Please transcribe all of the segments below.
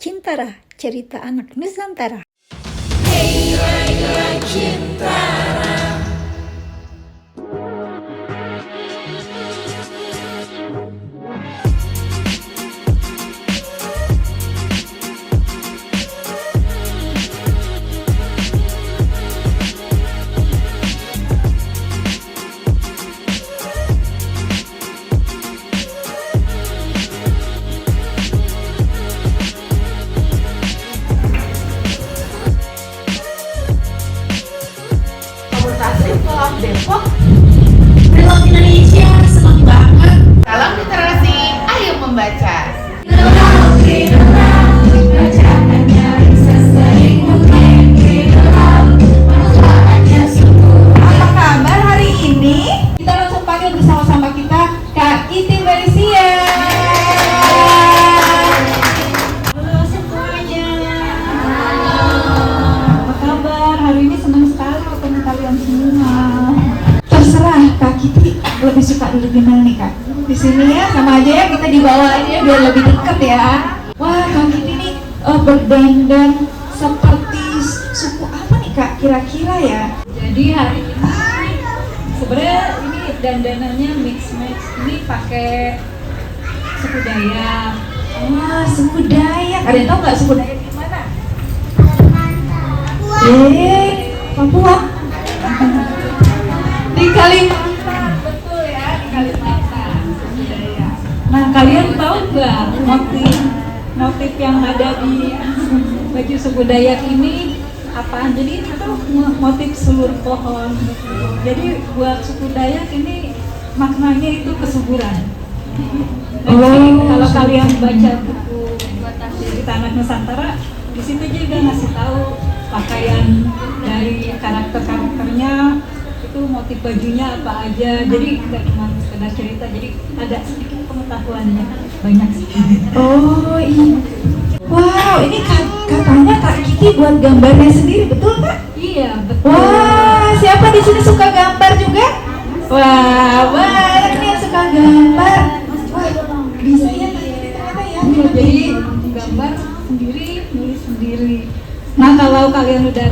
Cintara, cerita anak Nusantara. Depok, Blog Indonesia, senang banget. Salam literasi, ayo membaca. Bacaannya bisa sering mungkin manfaatnya sungguh. Apa kabar hari ini? Kita langsung panggil bersama-sama kita Kak Iti Berisia. Halo semuanya. Apa kabar? Hari ini senang sekali ketemu kalian semua. Terserah Kak Kiti lebih suka duduk di mana nih Kak? Di sini ya, sama aja ya, kita di bawah aja biar lebih dekat ya. Wah, Kak Kiti nih berdandan seperti suku apa nih Kak kira-kira ya? Jadi hari ini sebenarnya ini dandanannya mix match. Ini pakai suku Dayak. Wah, suku Dayak. Ada yang tahu nggak suku Dayak di mana? Papua. Di Kalimantan, betul ya, di Kalimantan. Suku Dayak. Nah, kalian tahu nggak motif yang ada di baju suku Dayak ini apaan? Jadi itu motif seluruh pohon. Jadi buat suku Dayak ini maknanya itu kesuburan. Jadi kalau kalian baca buku cerita anak Nusantara, di situ juga ngasih tahu pakaian dari karakternya itu motif bajunya apa aja. Jadi nggak cuma sekedar cerita, jadi ada sedikit pengetahuannya, banyak sih. Oh iya. Wow, ini katanya Kak Kiti buat gambarnya sendiri, betul Kak? Iya, betul. Wah, siapa di sini suka gambar juga? Wah, banyak nih yang suka gambar. Wah, bisa ya Kak Kiti ternyata ya. Jadi gambar sendiri, nulis sendiri. Nah, kalau kalian udah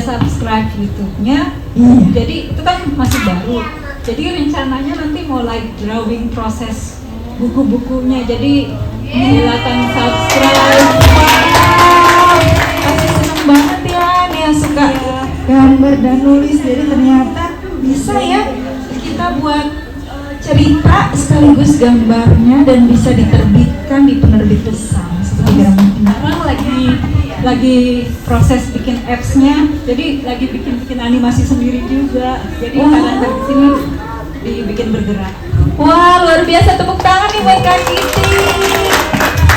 subscribe YouTube-nya, jadi itu kan masih baru. Jadi rencananya nanti mau live drawing proses buku-bukunya. Jadi silakan subscribe. Wow, pasti seneng banget ya nih yang suka gambar dan nulis. Jadi ternyata bisa ya kita buat cerita sekaligus gambarnya dan bisa diterbitkan di penerbit besar seperti Gramedia. Sekarang lagi proses bikin apps-nya, jadi lagi bikin animasi sendiri juga. Jadi karakter di sini dibikin bergerak. Wah, luar biasa, tepuk tangan nih buat Kak Kiti.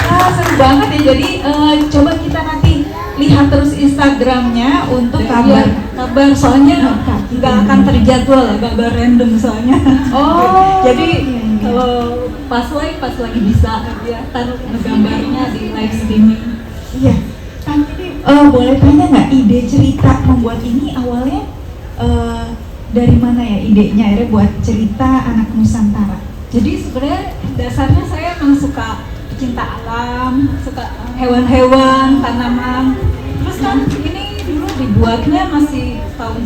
Ah, seru banget ya. Jadi coba kita nanti lihat terus Instagramnya untuk kabar. Kabar soalnya nggak akan terjadwal, kabar random soalnya. Oh, jadi kalau pas lagi bisa ya taruh gambarnya di live streaming. iya. Kak Kiti, boleh tanya nggak ide cerita membuat ini awalnya dari mana ya idenya akhirnya buat cerita anak Nusantara? Jadi sebenarnya dasarnya saya memang suka pecinta alam, suka hewan-hewan, tanaman. Terus kan ini dulu dibuatnya masih tahun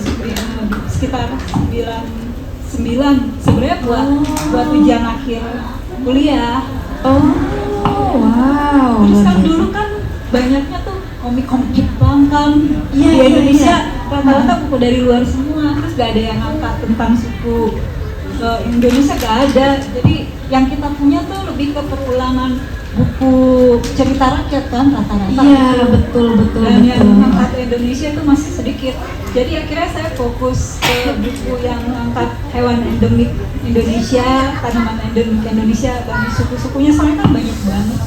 sekitar 99 sebenarnya buat ujian akhir kuliah. Oh, wow. Terus kan dulu kan banyaknya tuh komik-komik Jepang kan. Di Indonesia rata-rata buku dari luar semua, terus gak ada yang angkat tentang suku Indonesia, gak ada. Jadi yang kita punya tuh lebih ke perulangan buku cerita rakyat kan rata-rata. Iya, betul. Dan yang angkat Indonesia itu masih sedikit. Jadi akhirnya saya fokus ke buku yang angkat hewan endemik Indonesia, tanaman endemik Indonesia, dan suku-sukunya soalnya kan banyak banget.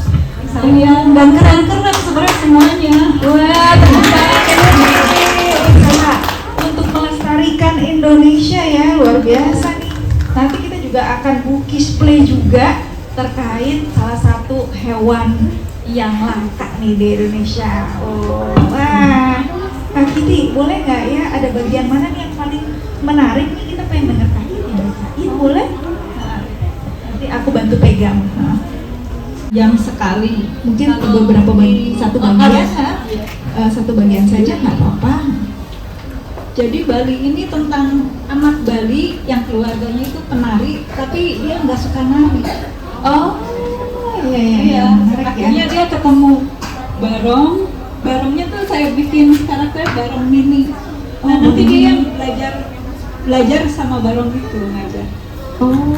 Sayang dan keren-keren sebenarnya semuanya. Wah, tepuk tangan sama untuk melestarikan Indonesia ya, luar biasa nih. Nanti kita juga akan bukis play juga terkait salah satu hewan yang langka nih di Indonesia. Oh, wah, Kak Kiti, boleh nggak ya ada bagian mana nih yang paling menarik nih, kita pengen denger Kak Kiti bacain, boleh? Nanti aku bantu pegang. yang sekali. Mungkin Kalau beberapa di- satu Oh, bagian, iya. satu bagian saja nggak apa-apa. Jadi Bali ini tentang anak Bali yang keluarganya itu penari, tapi dia nggak suka nari. Oh, iya, Iya, menarik ya. akhirnya dia ketemu Barong. Barongnya tuh saya bikin karakter Barong mini. Nah, nanti dia yang belajar sama Barong itu ngajar. Oh,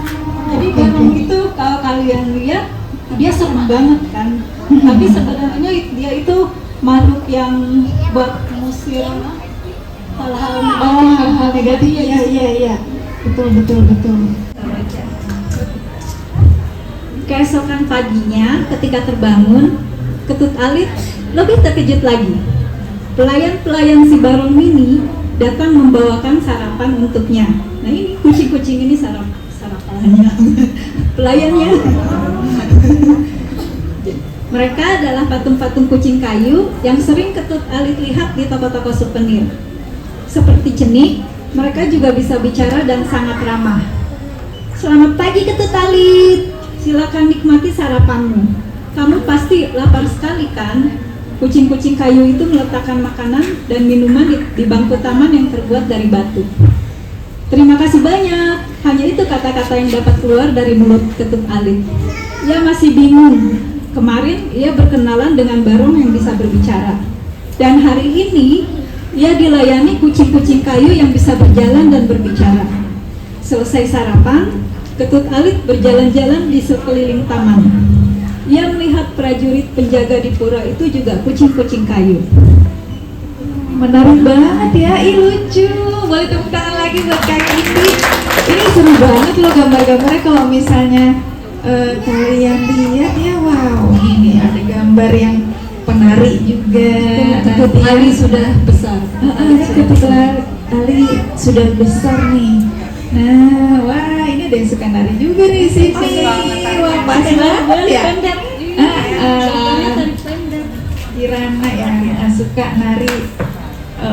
Jadi Barong itu kalau kalian lihat dia serem banget kan. Tapi sebenarnya dia itu makhluk yang buat ngusir hal-hal oh, hal-hal negatif. Iya. Betul. Keesokan paginya ketika terbangun, Ketut Alit lebih terkejut lagi. Pelayan-pelayan si Barong ini datang membawakan sarapan untuknya. Nah ini kucing-kucing ini sarapannya, pelayannya. Mereka adalah patung-patung kucing kayu yang sering Ketut Alit lihat di toko-toko souvenir. Seperti cenik, mereka juga bisa bicara dan sangat ramah. Selamat pagi Ketut Alit, silakan nikmati sarapanmu. Kamu pasti lapar sekali kan? Kucing-kucing kayu itu meletakkan makanan dan minuman di bangku taman yang terbuat dari batu. Terima kasih banyak, hanya itu kata-kata yang dapat keluar dari mulut Ketut Alit. Ia masih bingung. Kemarin ia berkenalan dengan Barong yang bisa berbicara. Dan hari ini ia dilayani kucing-kucing kayu yang bisa berjalan dan berbicara. Selesai sarapan, Ketut Alit berjalan-jalan di sekeliling taman. Ia melihat prajurit penjaga di pura itu juga kucing-kucing kayu. Menarik banget ya, lucu. Boleh tepuk tangan lagi buat Kak Indi. Ini seru banget loh gambar-gambarnya kalau misalnya kalian lihat ya, wow, ini ada gambar yang penari juga. Ketut Ali sudah besar. Ketut Ali sudah besar nih. Nah, wah ini ada yang suka nari juga nih sini. Wah, pas banget ya. Kirana yang suka nari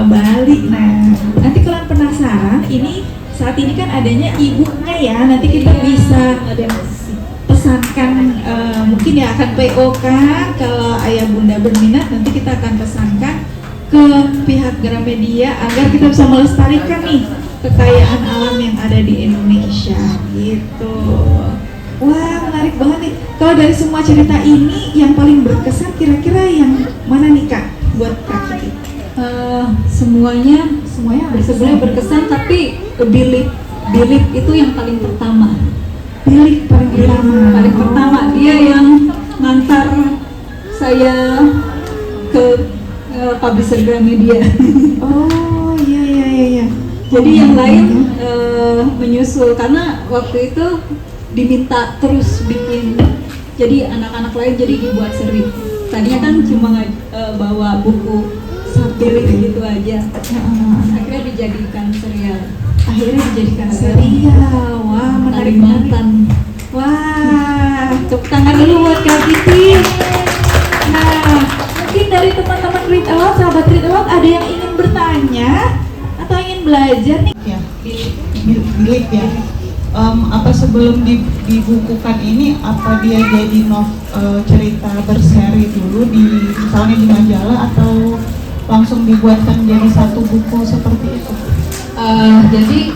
Bali. Nah, nanti kalau penasaran, ini saat ini kan adanya ibunya ya. Nanti kita bisa pesankan, mungkin ya akan PO kan. Kalau ayah bunda berminat, nanti kita akan pesankan ke pihak Gramedia agar kita bisa melestarikan nih kekayaan alam yang ada di Indonesia gitu. Wah, menarik banget nih. Kalau dari semua cerita ini yang paling berkesan kira-kira yang mana nih Kak buat Kak Kiki? Semuanya Sebenarnya berkesan, tapi Bilip itu yang paling pertama. Pilih paling pertama. Dia yang ngantar saya ke publisher Gramedia. Oh iya. Jadi yang lain menyusul karena waktu itu diminta terus bikin. Jadi anak-anak lain jadi dibuat seri. Tadinya kan cuma bawa buku pilih gitu aja. Akhirnya dijadikan serial. Wah, menarik banget. Wah, tepuk tangan dulu buat Kak Kiki. Nah, mungkin dari teman-teman Read Aloud, sahabat Read Aloud, ada yang ingin bertanya atau ingin belajar nih? Ya, Bilip ya. Apa sebelum dibukukan ini, apa dia jadi cerita berseri dulu misalnya di majalah atau langsung dibuatkan jadi satu buku seperti itu? Jadi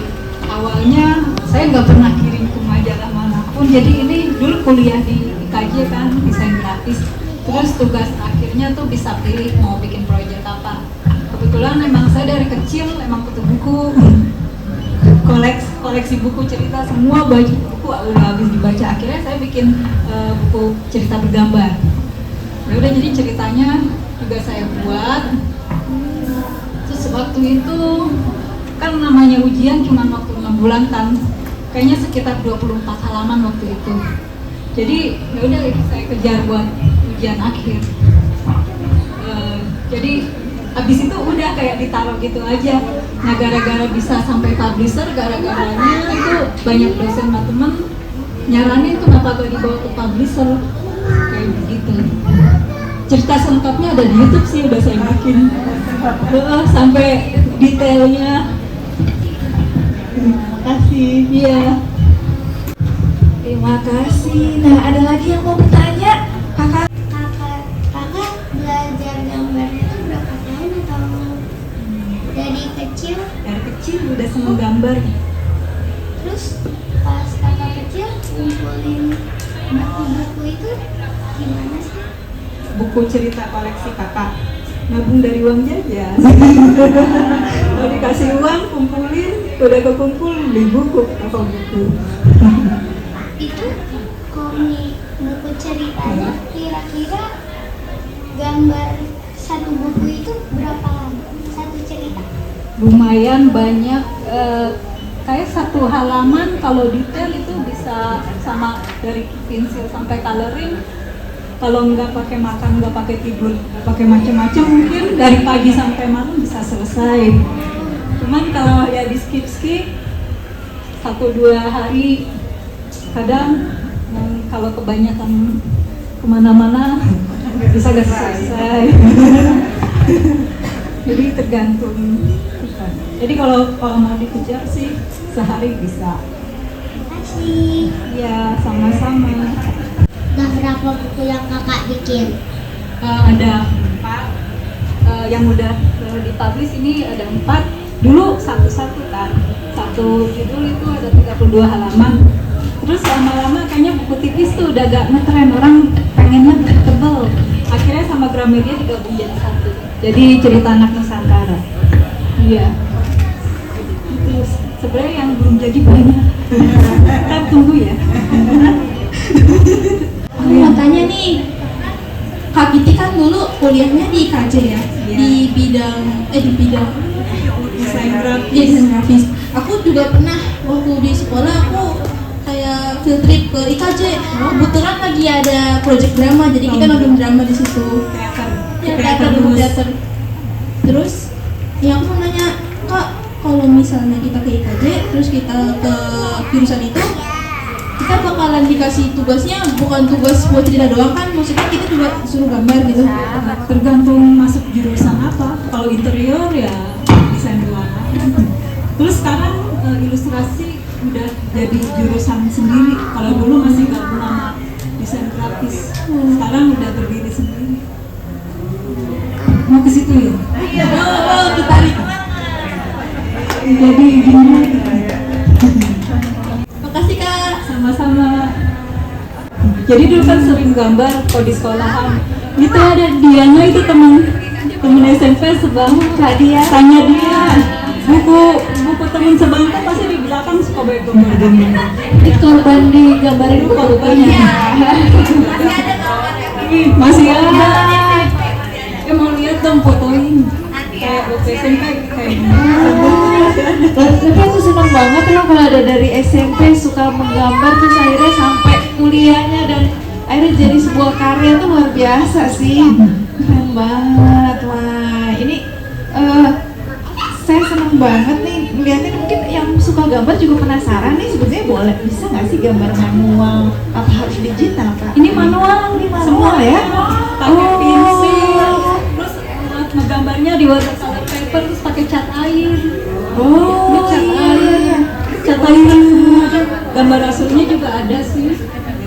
awalnya saya nggak pernah kirim ke majalah manapun. Jadi ini dulu kuliah di IKJ kan, desain grafis. Terus tugas akhirnya tuh bisa pilih mau bikin proyek apa. Kebetulan memang saya dari kecil emang butuh buku, koleksi buku cerita, semua buku udah habis dibaca. Akhirnya saya bikin buku cerita bergambar. Ya udah, jadi ceritanya juga saya buat. Terus waktu itu kan namanya ujian cuma waktu 6 bulan kan, kayaknya sekitar 24 halaman waktu itu. Jadi ya udah saya kejar buat ujian akhir. Jadi habis itu udah kayak ditaruh gitu aja. Nah gara-gara bisa sampai publisher, gara-garanya itu banyak dosen sama temen nyaranin kenapa gak dibawa ke publisher kayak begitu. Cerita selengkapnya ada di YouTube sih, udah saya bikin sampai detailnya. Terima kasih. Iya. Terima kasih. Nah, ada lagi yang mau bertanya? gambar. Terus pas kakak kecil ngumpulin buku-buku itu gimana sih? Buku cerita koleksi kakak nabung dari uang jajan. Kalau dikasih uang kumpulin, udah kekumpul beli buku, toko buku. Itu komik buku ceritanya kira-kira gambar satu buku itu berapa lama? Satu cerita? Lumayan banyak, kayak satu halaman kalau detail itu bisa sama dari pensil sampai coloring. Kalau nggak pakai makan, nggak pakai tidur, nggak pakai macam-macam, mungkin dari pagi sampai malam bisa selesai. Cuman kalau ya di skip 1-2 hari, kadang kalau kebanyakan kemana-mana bisa nggak selesai. Jadi tergantung. Jadi kalau mau dikejar sih sehari bisa. Makasih. Ya sama-sama. Nah, berapa buku yang kakak bikin? Ada 4 yang udah dipublish ini ada 4. Dulu satu-satu kan, satu judul itu ada 32 halaman. Terus lama-lama kayaknya buku tipis tuh udah agak ngetren, orang pengennya buku tebel. Akhirnya sama Gramedia digabung jadi satu. Jadi cerita anak Nusantara. Iya. Itu sebenarnya yang belum jadi banyak. Kita tunggu ya. Aku mau tanya nih, Kak Giti kan dulu kuliahnya di IKJ ya, di bidang Desain grafis. desain grafis. Aku juga pernah waktu di sekolah aku kayak field trip ke IKJ. Kebetulan lagi ada project drama, jadi kita nonton drama di situ. Teater. Terus, ya aku mau nanya, Kak, kalau misalnya kita ke IKJ, terus kita ke jurusan itu, kita bakalan dikasih tugasnya bukan tugas buat cerita doang kan, maksudnya kita juga suruh gambar gitu. Tergantung masuk jurusan apa. Kalau interior ya desain ruangan. Terus sekarang ilustrasi udah jadi jurusan sendiri. Kalau dulu masih gabung sama desain grafis. Sekarang udah berdiri sendiri. Mau ke situ ya? Oh, ditarik. Jadi gimana? Makasih Kak. Sama-sama. Jadi dulu kan sering gambar kalau di sekolahan. Itu ada Diana, itu temen SMP sebangku. Tanya dia, buku temen sebangku pasti di belakang suka banyak gambar-gambar. Ini korban digambarin Itu korbannya. Masih ada. Mau lihat dong fotoin. Kayak waktu SMP kayak Tapi aku seneng banget loh kalau ada dari SMP suka menggambar terus akhirnya sampai kuliahnya dan akhirnya jadi sebuah karya tuh luar biasa sih. Keren banget. Wah, ini saya seneng banget nih melihatnya. Mungkin yang suka gambar juga penasaran nih, sebetulnya boleh bisa nggak sih gambar manual apa harus digital, Kak? ini manual, Semua ya? pakai pensil, terus ngegambarnya di watercolor paper, terus pakai cat air. Ini cat air, cat air semua. Gambar aslinya juga ada sih.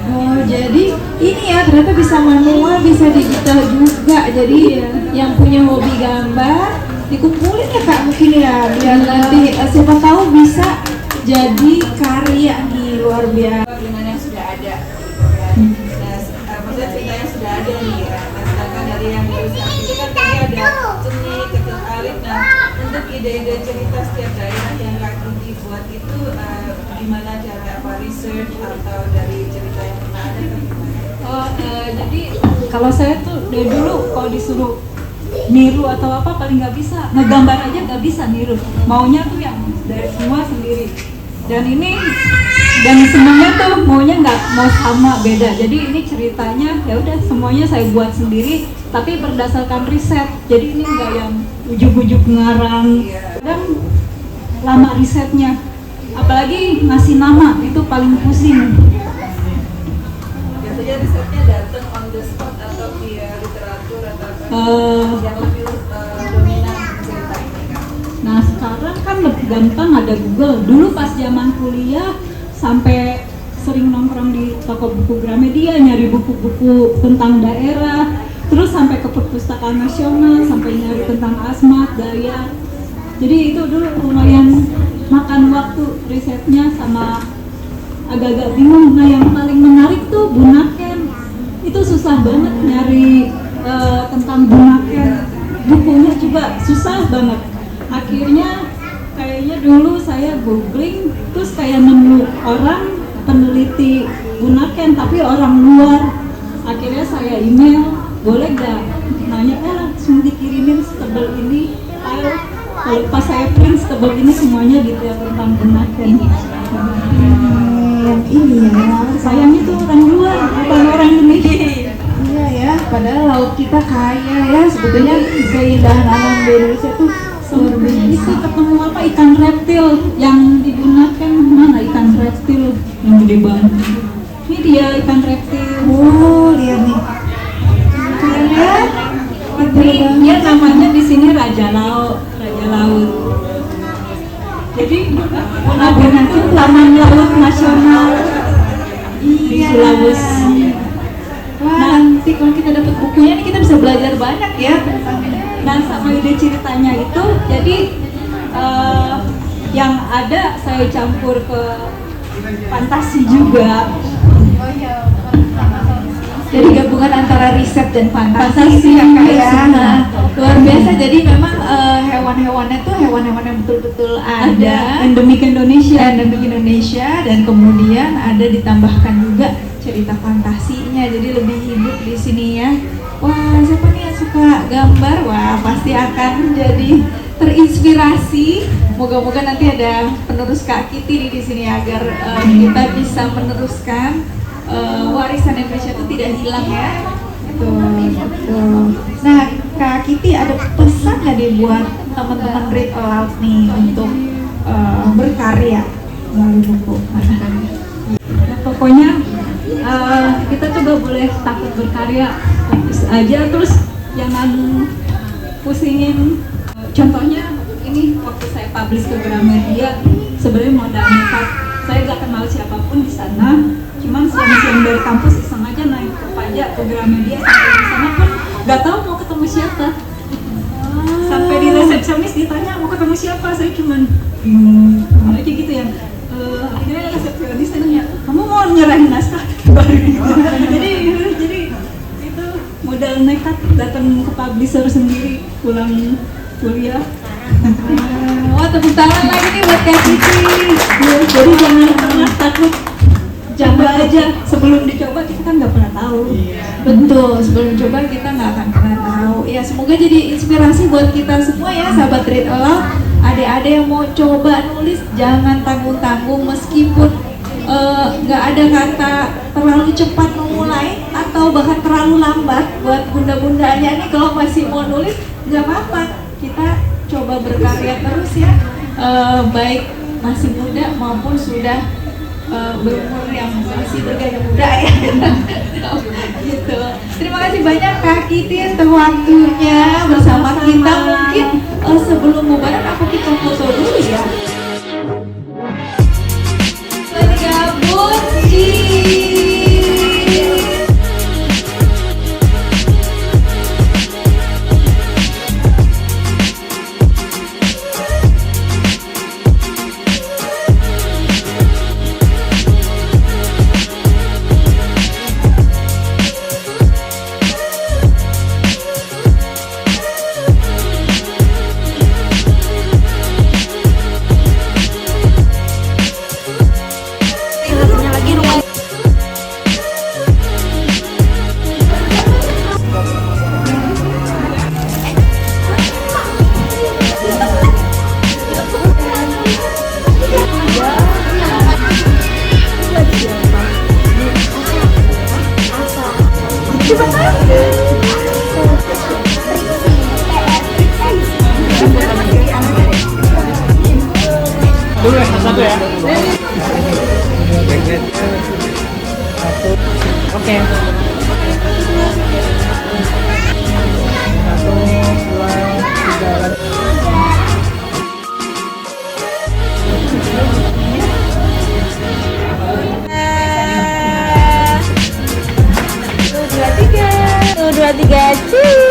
Oh, jadi ini ya ternyata bisa manual, bisa digital juga. Jadi yang punya hobi gambar dikumpulin ya Kak mungkin ya, biar nanti siapa tahu bisa jadi karya nih luar biasa. Dengan yang sudah ada. Maksudnya cerita yang sudah ada nih ya. Nah, sedangkan dari yang ilustrasi itu kan tadi ada seni, ketertarik. Nah, untuk ide-ide cerita setiap daerah yang Kak Giti buat itu gimana cara apa research atau dari cerita yang pernah ada atau gimana? Jadi kalau saya tuh dari dulu kalau disuruh niru atau apa paling nggak bisa, ngegambar aja nggak bisa niru, maunya tuh yang dari semua sendiri. Dan ini dan semuanya tuh maunya nggak mau sama, beda. Jadi ini ceritanya ya udah semuanya saya buat sendiri tapi berdasarkan riset. Jadi ini nggak yang ujuk-ujuk ngarang dan lama risetnya, apalagi ngasih nama itu paling pusing. Biasanya risetnya datang on the spot atau via literatur atau yang lebih dominan cerita ini. Nah sekarang kan lebih gampang, ada Google. Dulu pas zaman kuliah sampai sering nongkrong di toko buku Gramedia nyari buku-buku tentang daerah, terus sampai ke perpustakaan nasional sampai nyari tentang Asmat, Dayak. Jadi itu dulu lumayan makan waktu risetnya sama agak-agak bingung. Nah yang paling menarik tuh Bunaken, itu susah banget nyari tentang Bunaken, bukunya juga susah banget. Akhirnya kayaknya dulu saya googling, terus kayak nemu orang peneliti Bunaken tapi orang luar. Akhirnya saya email, boleh gak nanya, langsung dikirimin setebel ini file. Kalau pas saya print setebel ini semuanya detail tentang Bunaken. Yang ini ya, Sayangnya tuh orang luar, bukan orang Indonesia. iya ya, padahal laut kita kaya ya, sebetulnya keindahan alam di Indonesia tuh luar Itu biasa. ketemu apa, ikan reptil yang digunakan, mana ikan reptil yang gede banget. Ini dia ikan reptil. Oh, lihat nih. Keren ya. Ini dia namanya di sini raja laut, raja laut. Jadi Bunaken itu taman laut nasional di Sulawesi. Wah, nanti kalau kita dapat bukunya nih kita bisa belajar banyak ya. Nah sama ide ceritanya itu, jadi yang ada saya campur ke fantasi juga. Jadi gabungan antara riset dan fantasi Fantasi, ya kak ya. iya. Nah, luar biasa. Jadi memang hewan-hewannya tuh hewan-hewan yang betul-betul ada Endemik Indonesia. endemik Indonesia, dan kemudian ada ditambahkan juga cerita fantasinya, jadi lebih hidup di sini ya. Wah, siapa nih yang suka gambar? Wah, pasti akan jadi terinspirasi. Moga-moga nanti ada penerus Kak Kiti nih di sini agar kita bisa meneruskan warisan Indonesia itu tidak hilang ya. Betul. Nah, Kak Kiti ada pesan nggak nih buat teman-teman Read Aloud nih untuk berkarya melalui buku? Nah, pokoknya kita coba boleh takut berkarya, fokus aja, terus jangan pusingin. Contohnya ini waktu saya publish ke Gramedia, sebenarnya modal nekat. Saya gak kenal siapapun di sana, cuman siang-siang dari kampus iseng aja naik ke pajak ke Gramedia, sampai di sana pun gak tahu mau ketemu siapa. Sampai di resepsionis ditanya mau ketemu siapa, saya cuman aja gitu ya. Akhirnya resepsionis nanya, kamu mau nyerahin naskah? jadi itu modal nekat, datang ke publisher sendiri pulang kuliah. Wah, tepuk tangan lagi nih buat Kak Kiti. Jadi jangan pernah takut, coba aja. Sebelum dicoba kita kan nggak pernah tahu. Betul, sebelum coba kita nggak akan pernah tahu. Ya, semoga jadi inspirasi buat kita semua ya, sahabat Read Aloud. Adik-adik yang mau coba nulis, jangan tanggung-tanggung meskipun nggak ada kata terlalu cepat memulai atau bahkan terlalu lambat. Buat bunda-bundanya nih kalau masih mau nulis, nggak apa-apa. Kita coba berkarya terus ya, baik masih muda maupun sudah berumur yang masih bergaya muda ya. Gitu. Terima kasih banyak Kak Kiti untuk waktunya bersama kita. Mungkin sebelum bubaran aku kita foto dulu ya. Bergabung di Satu, dua, tiga, cuy.